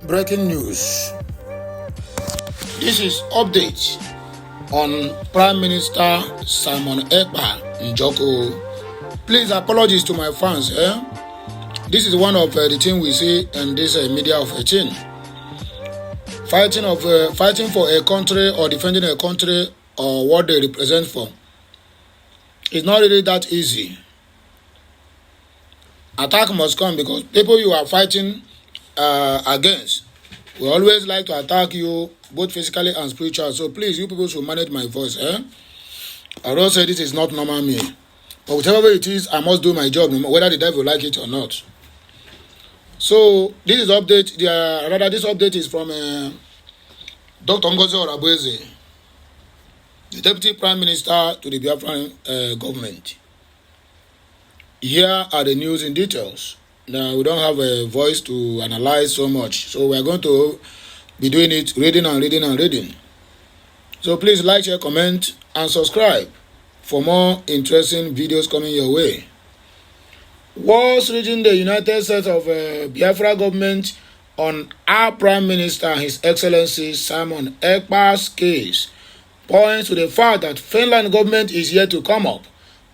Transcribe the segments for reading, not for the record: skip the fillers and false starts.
Breaking news. This is update on Prime Minister Simon Ekpa Njoko. Please, apologies to my fans. This is one of the things we see in this media of 18. Fighting for a country or defending a country or what they represent for. It's not really that easy. Attack must come because people you are fighting against will always like to attack you both physically and spiritually. So please, you people should manage my voice. I don't say this is not normal me. But whatever it is, I must do my job, whether the devil like it or not. So this is update. This update is from Dr. Ngozi Orabweze, the Deputy Prime Minister to the Biafran government. Here are the news in details. Now we don't have a voice to analyze so much, so we are going to be doing it, reading. So please like, share, comment, and subscribe for more interesting videos coming your way. Wars reaching the United States of Biafra government on our Prime Minister, His Excellency Simon Ekpa's case points to the fact that Finland government is yet to come up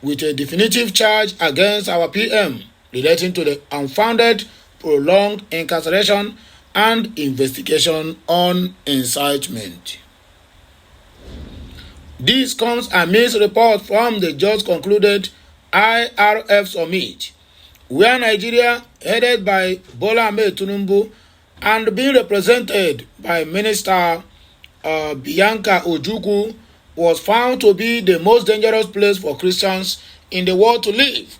with a definitive charge against our PM relating to the unfounded, prolonged incarceration and investigation on incitement. This comes amidst reports from the just concluded IRF summit, where Nigeria, headed by Bola Ahmed Tinubu and being represented by Minister Bianca Ojukwu, was found to be the most dangerous place for Christians in the world to live,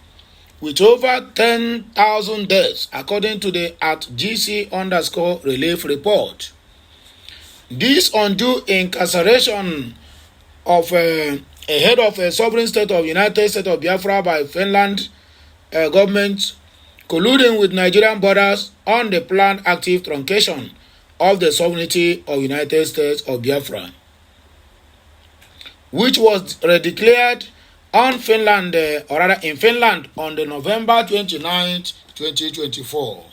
with over 10,000 deaths, according to the @GC_relief report. This undue incarceration of a head of a sovereign state of United States of Biafra by Finland government, colluding with Nigerian borders on the planned active truncation of the sovereignty of United States of Biafra, which was declared on Finland, or rather in Finland, on the November 29th, 2024.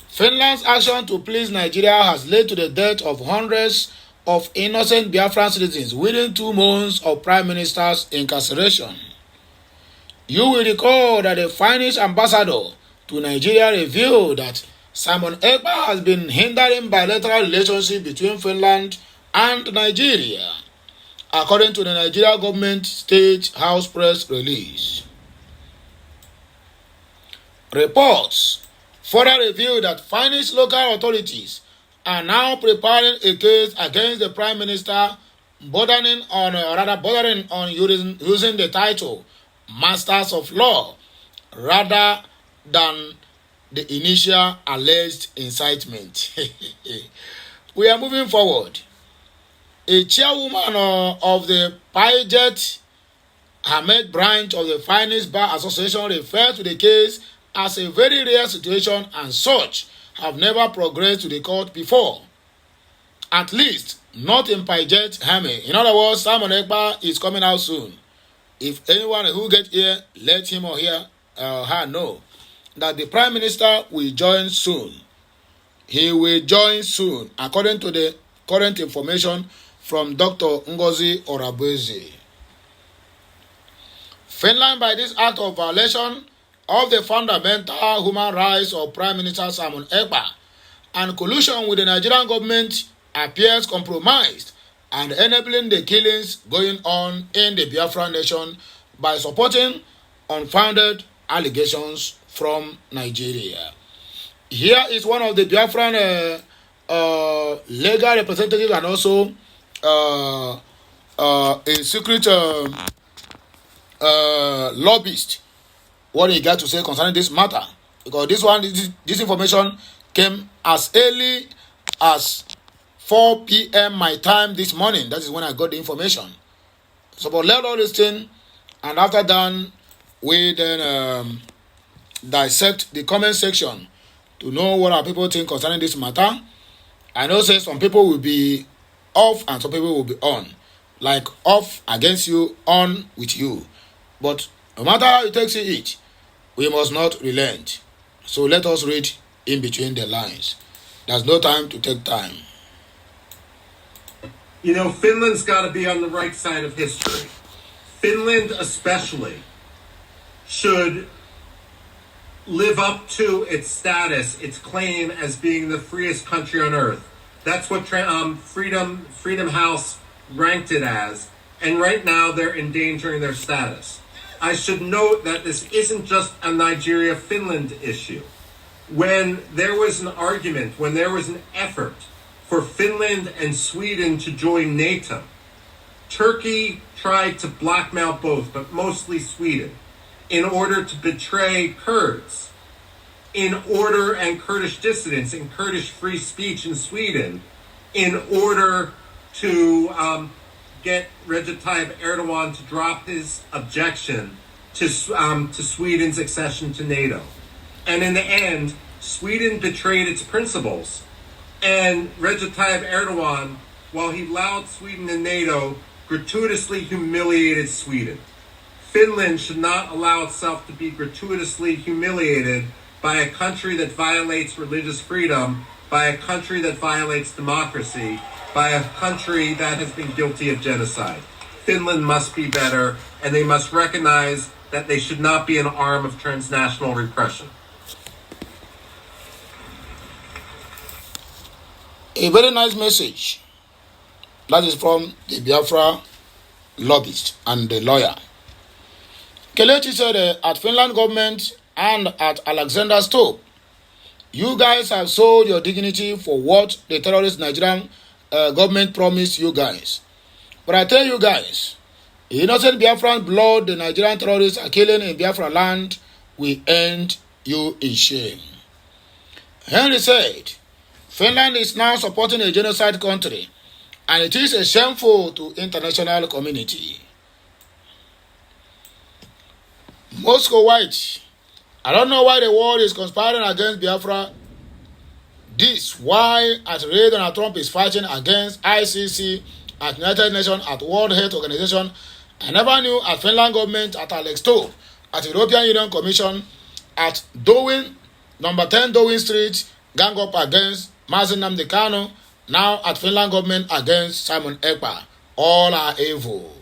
Finland's action to please Nigeria has led to the death of hundreds of innocent Biafran citizens within 2 months of Prime Minister's incarceration. You will recall that the Finnish ambassador to Nigeria revealed that Simon Ekpa has been hindering bilateral relationship between Finland and Nigeria, according to the Nigeria government State House press release. Reports further revealed that Finnish local authorities are now preparing a case against the Prime Minister, bordering on using the title Masters of Law rather than the initial alleged incitement. We are moving forward. A chairwoman of the Paget Ahmed branch of the Finnish Bar Association referred to the case as a very rare situation and such have never progressed to the court before. At least, not in Paget Hame. In other words, Simon Ekpa is coming out soon. If anyone who get here, let him or her know that the Prime Minister will join soon. He will join soon, according to the current information from Dr. Ngozi Orabweze. Finland, by this act of violation of the fundamental human rights of Prime Minister Simon Ekpa and collusion with the Nigerian government, appears compromised and enabling the killings going on in the Biafran nation by supporting unfounded allegations from Nigeria. Here is one of the Biafran legal representatives and also a secret lobbyist, what he got to say concerning this matter, because this information came as early as 4 p.m. my time this morning. That is when I got the information. So, but let all this thing, and after that, we then dissect the comment section to know what our people think concerning this matter. I know say some people will be off and some people will be on. Like off against you, on with you. But no matter how it takes it, we must not relent. So let us read in between the lines. There's no time to take time. You know, Finland's got to be on the right side of history. Finland especially should live up to its status, its claim as being the freest country on earth. That's what Freedom House ranked it as. And right now they're endangering their status. I should note that this isn't just a Nigeria-Finland issue. When there was an argument, when there was an effort for Finland and Sweden to join NATO, Turkey tried to blackmail both, but mostly Sweden, in order to betray Kurds, and Kurdish dissidents and Kurdish free speech in Sweden, in order to get Recep Tayyip Erdogan to drop his objection to Sweden's accession to NATO. And in the end, Sweden betrayed its principles. And Recep Tayyip Erdogan, while he allowed Sweden in NATO, gratuitously humiliated Sweden. Finland should not allow itself to be gratuitously humiliated by a country that violates religious freedom, by a country that violates democracy, by a country that has been guilty of genocide. Finland must be better, and they must recognize that they should not be an arm of transnational repression. A very nice message. That is from the Biafra lobbyist and the lawyer. Kelechi said at Finland government and at Alexander Stubb, you guys have sold your dignity for what the terrorist Nigerian government promised you guys. But I tell you guys, innocent Biafran blood the Nigerian terrorists are killing in Biafra land will end you in shame. Henry said, Finland is now supporting a genocide country, and it is a shameful to international community. Moscow White, I don't know why the world is conspiring against Biafra. This why at Donald Trump is fighting against ICC, at United Nations, at World Health Organization. I never knew at Finland government, at Alex Stubb, at European Union Commission, at Darwin, number 10 Darwin Street, gang up against Mazen Nnamdi Kanu, now at Finland government against Simon EKPA. All are evil.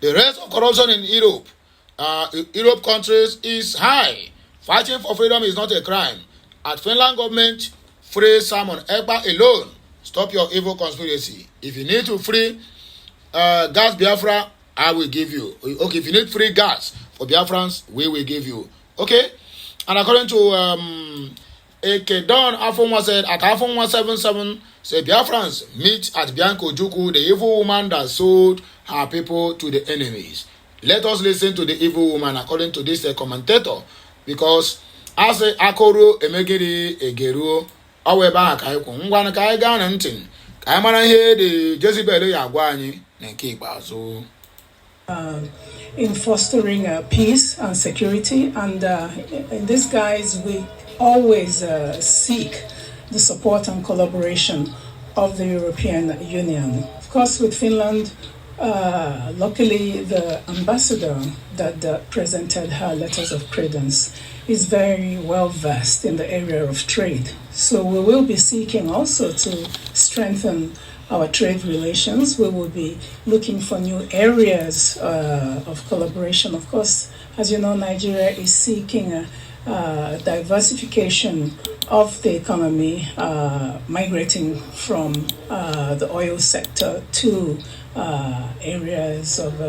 The rate of corruption in Europe, Europe countries is high. Fighting for freedom is not a crime. At Finland government, free Simon EKPA alone. Stop your evil conspiracy. If you need to free gas Biafra, I will give you. Okay, if you need free gas for Biafrans, we will give you. Okay? And according to Ekedon Afonwa said, at Afonwa 177, say Biafrans meet at Bianco Juku, the evil woman that sold her people to the enemies. Let us listen to the evil woman according to this commentator, because as a akoro emegiri egeruo aweba akaiko ngwana kai ga na ntin kai mara ihe the Jezebel ya gwa anyi na nke ikpeazu. In fostering peace and security, and in these guys we always seek the support and collaboration of the European Union. Of course, with Finland, luckily the ambassador that presented her letters of credence is very well versed in the area of trade. So we will be seeking also to strengthen our trade relations. We will be looking for new areas of collaboration. Of course, as you know, Nigeria is seeking diversification of the economy, migrating from the oil sector to areas of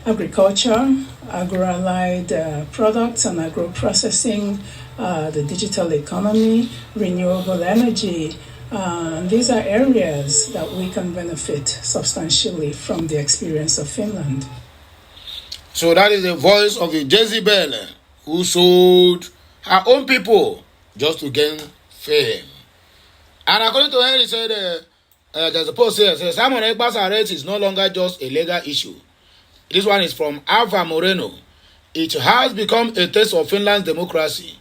agriculture, agro-allied products and agro-processing, the digital economy, renewable energy. These are areas that we can benefit substantially from the experience of Finland. So that is the voice of the Jezebel who sold her own people just to gain fame. And according to Henry, said there's a post here says Simon Ekpa's arrest is no longer just a legal issue. This one is from Alva Moreno. It has become a test of Finland's democracy,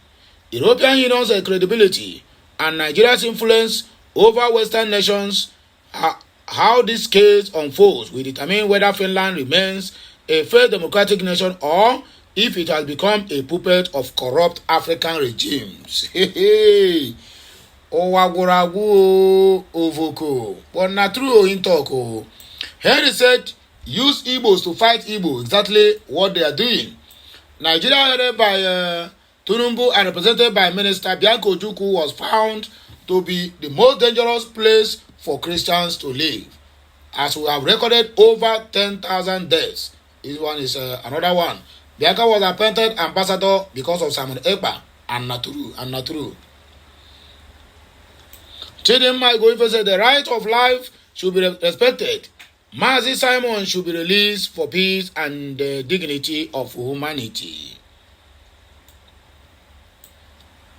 European Union's credibility, and Nigeria's influence over Western nations. How this case unfolds will determine whether Finland remains a fair democratic nation or if it has become a puppet of corrupt African regimes. Owaguragu Ovoko. But not true in talk. Henry said, use Igbos to fight Igbo. Exactly what they are doing. Nigeria, headed by Tunumbu and represented by Minister Bianco Ojukwu, was found to be the most dangerous place for Christians to live, as we have recorded over 10,000 deaths. This one is another one. Bianca was appointed ambassador because of Simon Ekpa and Naturu. Chidinma Goife said the right of life should be respected. Mazi Simon should be released for peace and the dignity of humanity.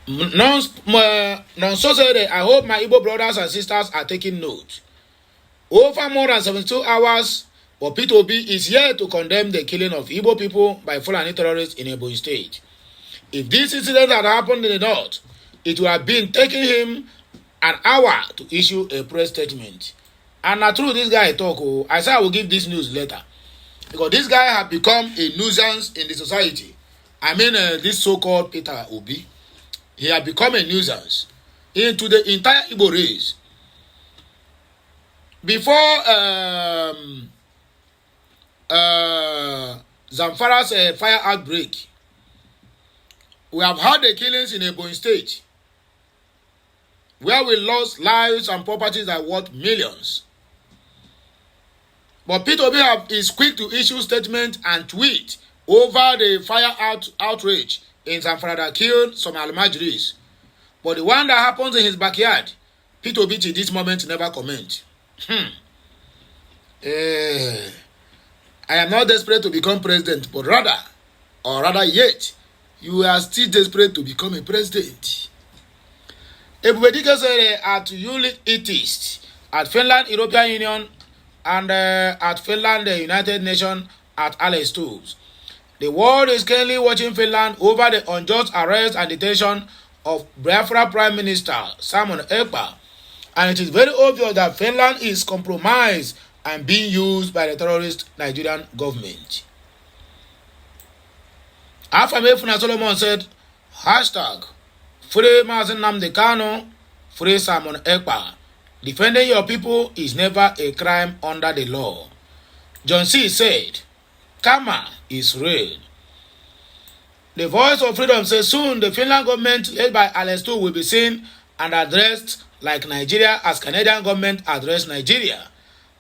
Nonso said, I hope my Igbo brothers and sisters are taking note. Over more than 72 hours, but P2B is here to condemn the killing of Igbo people by Fulani terrorists in Ebonyi State. If this incident had happened in the north, it would have been taking him an hour to issue a press statement. And not true, this guy talk. I said I will give this news later, because this guy has become a nuisance in the society. I mean, this so-called Peter Obi, he has become a nuisance into the entire Igbo race. Before Zamfara's fire outbreak, we have had the killings in Ebonyi State, where we lost lives and properties that worth millions. But P2B is quick to issue statement and tweet over the fire outrage in Zamfara that killed some Almajiris. But the one that happens in his backyard, P2B to this moment never comment. I am not desperate to become president, but rather yet, you are still desperate to become a president. Everybody said at Unit East, at Finland, European Union, and at Finland, the United Nations, at Alice Tools. The world is currently watching Finland over the unjust arrest and detention of Biafra Prime Minister Simon Ekpa, and it is very obvious that Finland is compromised and being used by the terrorist Nigerian government. Afamefuna Solomon said, hashtag Free Mazen Nnamdi Kanu, Free Simon Ekpa. Defending your people is never a crime under the law. John C. said, karma is real. The voice of freedom says soon the Finland government led by Alex II will be seen and addressed like Nigeria as Canadian government addressed Nigeria.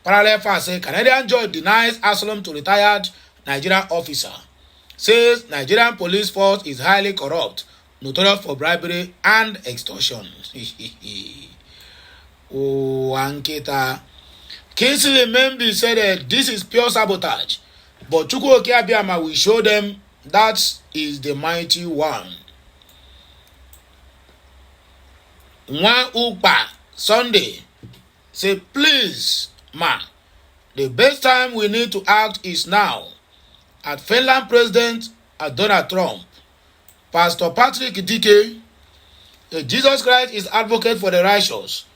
Parallel fast say Canadian judge denies asylum to retired Nigerian officer. Says Nigerian police force is highly corrupt, notorious for bribery and extortion. Oh, Anketa. Kingsley Membi said this is pure sabotage, but Chukwuoke Abiyama will show them that is the mighty one. Nwa Ukpa Sunday say, please, ma, the best time we need to act is now. At Finland President, at Donald Trump, Pastor Patrick Dike, Jesus Christ is advocate for the righteous.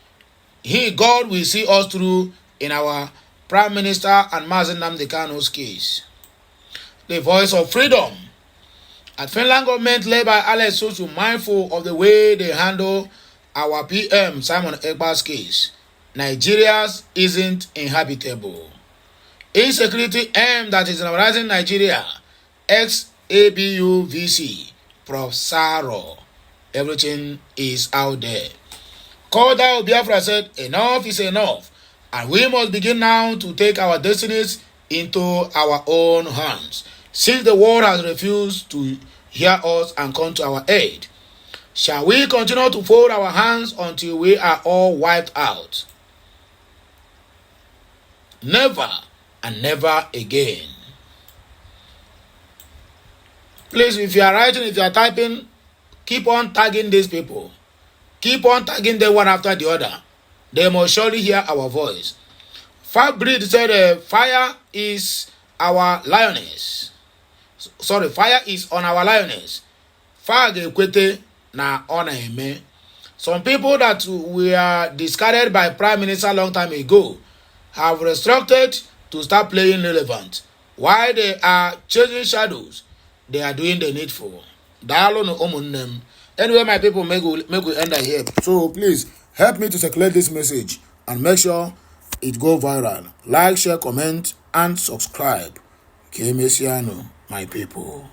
He, God, will see us through in our Prime Minister and Mazen Nnamdi Kanu's case. The voice of freedom. At Finland government led by Alex Sosu mindful of the way they handle our PM Simon Ekpa's case. Nigeria's isn't inhabitable. Insecurity M that is rising Nigeria. Ex-ABU VC. Prof. Saro. Everything is out there. Called out Biafra said, enough is enough, and we must begin now to take our destinies into our own hands, since the world has refused to hear us and come to our aid. Shall we continue to fold our hands until we are all wiped out? Never and never again. Please, if you are writing, if you are typing, keep on tagging these people. Keep on tagging them one after the other. They must surely hear our voice. Fabric said, fire is our lioness. Sorry, fire is on our lioness. Fire kwete na ona eme. Some people that were discarded by Prime Minister a long time ago have restructured to start playing relevant. While they are chasing shadows, they are doing the needful. Anyway, my people, make we end here. So please help me to circulate this message and make sure it go viral. Like, share, comment, and subscribe. K Messiano, my people.